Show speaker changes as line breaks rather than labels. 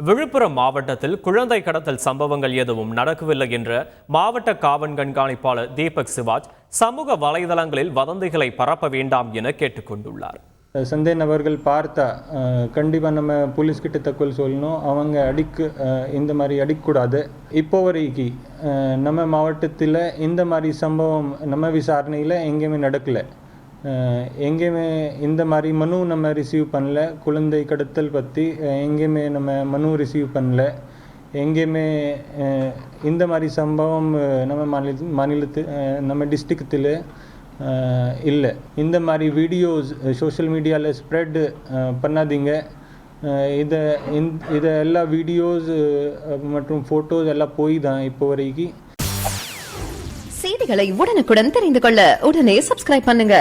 விழுப்புரம் மாவட்டத்தில் குழந்தை கடத்தல் சம்பவங்கள் எதுவும் நடக்கவில்லை என்ற மாவட்ட காவல் கண்காணிப்பாளர் தீபக் சிவாஜ் சமூக வலைதளங்களில் வதந்திகளை பரப்ப வேண்டாம் என கேட்டுக்கொண்டுள்ளார்.
சந்தேக நபர்கள் பார்த்தா கண்டிப்பாக நம்ம போலீஸ்கிட்ட தகவல் சொல்லணும். அவங்க இந்த மாதிரி அடிக்கக்கூடாது. இப்போ வரைக்கும் நம்ம மாவட்டத்தில் இந்த மாதிரி சம்பவம் நம்ம விசாரணையில் எங்கேயுமே நடக்கலை. எங்கேயுமே இந்த மாதிரி மனு நம்ம ரிசீவ் பண்ணல. குழந்தை கடத்தல் பற்றி எங்கேயுமே நம்ம மனு ரிசீவ் பண்ணல. எங்கேயுமே இந்த மாதிரி சம்பவம் நம்ம நம்ம டிஸ்ட்ரிக்டில் இல்லை. இந்த மாதிரி வீடியோஸ் சோஷியல் மீடியாவில் ஸ்ப்ரெட் பண்ணாதீங்க. இதை எல்லா வீடியோஸ் மற்றும் ஃபோட்டோஸ் எல்லாம் போய் தான் இப்போ வரைக்கும்.
செய்திகளை உடனுக்குடன் தெரிந்து கொள்ள உடனே சப்ஸ்கிரைப் பண்ணுங்க.